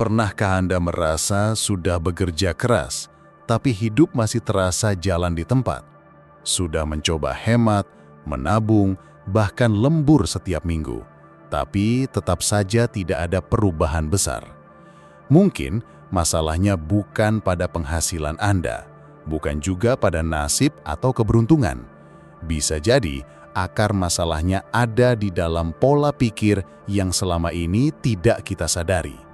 Pernahkah Anda merasa sudah bekerja keras, tapi hidup masih terasa jalan di tempat? Sudah mencoba hemat, menabung, bahkan lembur setiap minggu, tapi tetap saja tidak ada perubahan besar. Mungkin masalahnya bukan pada penghasilan Anda, bukan juga pada nasib atau keberuntungan. Bisa jadi akar masalahnya ada di dalam pola pikir yang selama ini tidak kita sadari.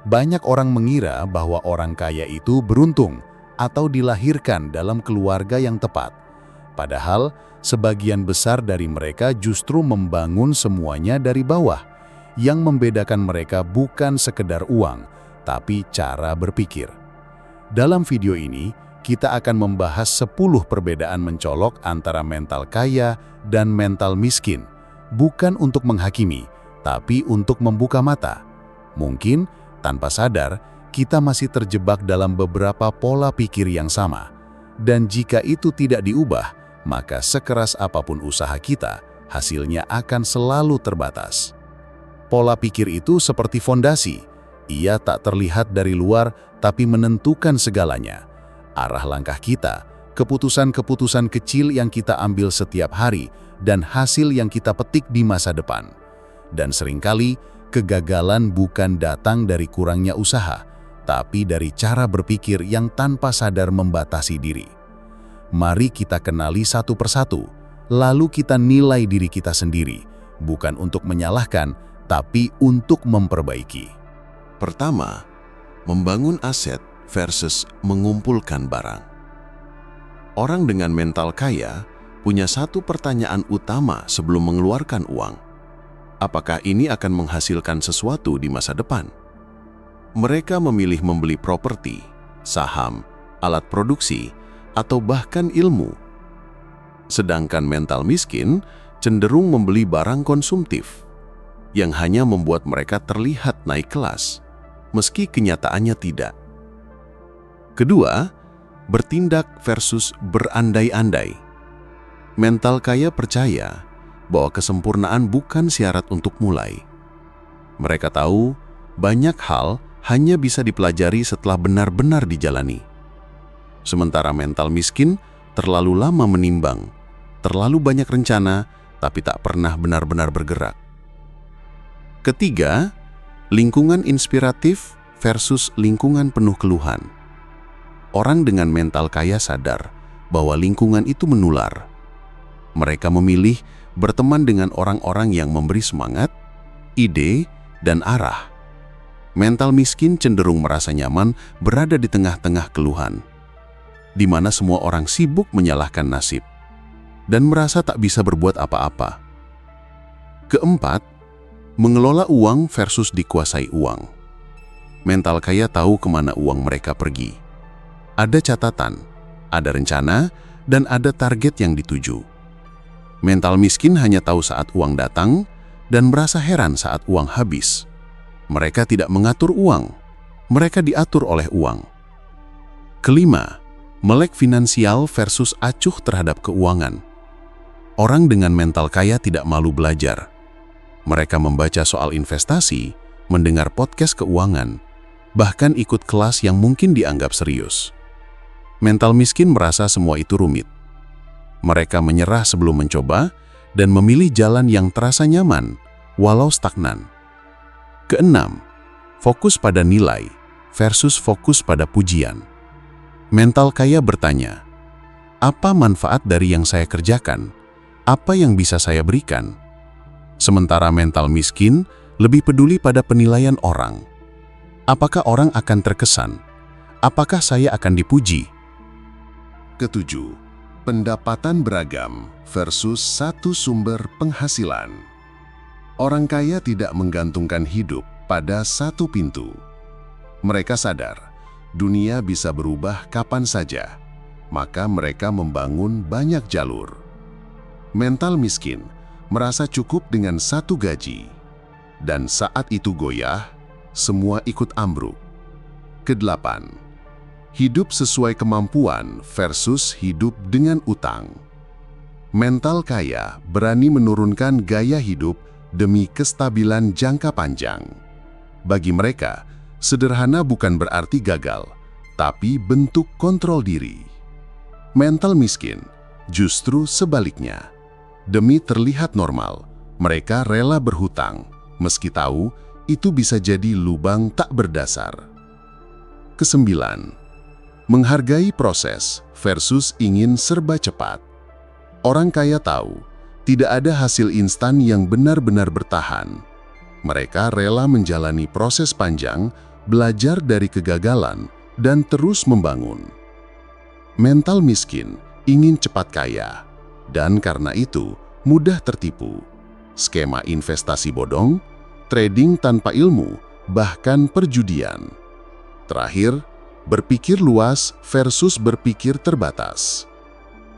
Banyak orang mengira bahwa orang kaya itu beruntung atau dilahirkan dalam keluarga yang tepat. Padahal, sebagian besar dari mereka justru membangun semuanya dari bawah. Yang membedakan mereka bukan sekedar uang, tapi cara berpikir. Dalam video ini, kita akan membahas 10 perbedaan mencolok antara mental kaya dan mental miskin. Bukan untuk menghakimi, tapi untuk membuka mata. Mungkin tanpa sadar, kita masih terjebak dalam beberapa pola pikir yang sama. Dan jika itu tidak diubah, maka sekeras apapun usaha kita, hasilnya akan selalu terbatas. Pola pikir itu seperti fondasi. Ia tak terlihat dari luar, tapi menentukan segalanya. Arah langkah kita, keputusan-keputusan kecil yang kita ambil setiap hari, dan hasil yang kita petik di masa depan. Dan seringkali, kegagalan bukan datang dari kurangnya usaha, tapi dari cara berpikir yang tanpa sadar membatasi diri. Mari kita kenali satu persatu, lalu kita nilai diri kita sendiri, bukan untuk menyalahkan, tapi untuk memperbaiki. Pertama, membangun aset versus mengumpulkan barang. Orang dengan mental kaya punya satu pertanyaan utama sebelum mengeluarkan uang. Apakah ini akan menghasilkan sesuatu di masa depan? Mereka memilih membeli properti, saham, alat produksi, atau bahkan ilmu. Sedangkan mental miskin cenderung membeli barang konsumtif yang hanya membuat mereka terlihat naik kelas, meski kenyataannya tidak. Kedua, bertindak versus berandai-andai. Mental kaya percaya bahwa kesempurnaan bukan syarat untuk mulai. Mereka tahu banyak hal hanya bisa dipelajari setelah benar-benar dijalani. Sementara mental miskin terlalu lama menimbang, terlalu banyak rencana, tapi tak pernah benar-benar bergerak. Ketiga, lingkungan inspiratif versus lingkungan penuh keluhan. Orang dengan mental kaya sadar bahwa lingkungan itu menular. Mereka memilih berteman dengan orang-orang yang memberi semangat, ide, dan arah. Mental miskin cenderung merasa nyaman berada di tengah-tengah keluhan, di mana semua orang sibuk menyalahkan nasib, dan merasa tak bisa berbuat apa-apa. Keempat, mengelola uang versus dikuasai uang. Mental kaya tahu kemana uang mereka pergi. Ada catatan, ada rencana, dan ada target yang dituju. Mental miskin hanya tahu saat uang datang dan merasa heran saat uang habis. Mereka tidak mengatur uang, mereka diatur oleh uang. Kelima, melek finansial versus acuh terhadap keuangan. Orang dengan mental kaya tidak malu belajar. Mereka membaca soal investasi, mendengar podcast keuangan, bahkan ikut kelas yang mungkin dianggap serius. Mental miskin merasa semua itu rumit. Mereka menyerah sebelum mencoba dan memilih jalan yang terasa nyaman, walau stagnan. Keenam, fokus pada nilai versus fokus pada pujian. Mental kaya bertanya, apa manfaat dari yang saya kerjakan? Apa yang bisa saya berikan? Sementara mental miskin lebih peduli pada penilaian orang. Apakah orang akan terkesan? Apakah saya akan dipuji? Ketujuh, pendapatan beragam versus satu sumber penghasilan. Orang kaya tidak menggantungkan hidup pada satu pintu. Mereka sadar, dunia bisa berubah kapan saja, maka mereka membangun banyak jalur. Mental miskin merasa cukup dengan satu gaji, dan saat itu goyah, semua ikut ambruk. Kedelapan, hidup sesuai kemampuan versus hidup dengan utang. Mental kaya berani menurunkan gaya hidup demi kestabilan jangka panjang. Bagi mereka, Sederhana bukan berarti gagal, tapi bentuk kontrol diri. Mental miskin justru sebaliknya. Demi terlihat normal, mereka rela berhutang, meski tahu itu bisa jadi lubang tak berdasar. Kesembilan, menghargai proses versus ingin serba cepat. Orang kaya tahu, tidak ada hasil instan yang benar-benar bertahan. Mereka rela menjalani proses panjang, belajar dari kegagalan, dan terus membangun. Mental miskin ingin cepat kaya, dan karena itu mudah tertipu. Skema investasi bodong, trading tanpa ilmu, bahkan perjudian. Terakhir, berpikir luas versus berpikir terbatas.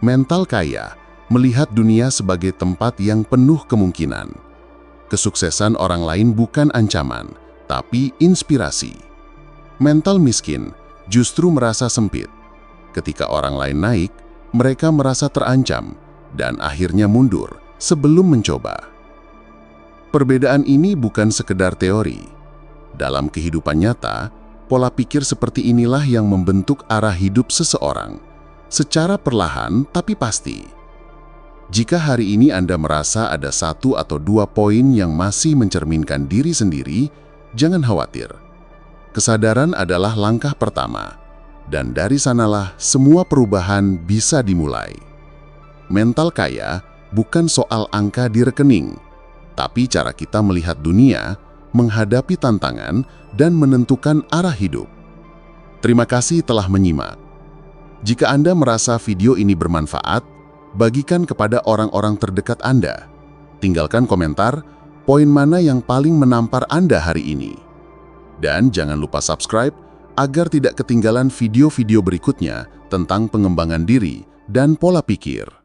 Mental kaya melihat dunia sebagai tempat yang penuh kemungkinan. Kesuksesan orang lain bukan ancaman, tapi inspirasi. Mental miskin justru merasa sempit. Ketika orang lain naik, mereka merasa terancam dan akhirnya mundur sebelum mencoba. Perbedaan ini bukan sekedar teori. Dalam kehidupan nyata, pola pikir seperti inilah yang membentuk arah hidup seseorang, secara perlahan tapi pasti. Jika hari ini Anda merasa ada 1 atau 2 poin yang masih mencerminkan diri sendiri, jangan khawatir. Kesadaran adalah langkah pertama, dan dari sanalah semua perubahan bisa dimulai. Mental kaya bukan soal angka di rekening, tapi cara kita melihat dunia, menghadapi tantangan, dan menentukan arah hidup. Terima kasih telah menyimak. Jika Anda merasa video ini bermanfaat, bagikan kepada orang-orang terdekat Anda. Tinggalkan komentar, poin mana yang paling menampar Anda hari ini. Dan jangan lupa subscribe agar tidak ketinggalan video-video berikutnya tentang pengembangan diri dan pola pikir.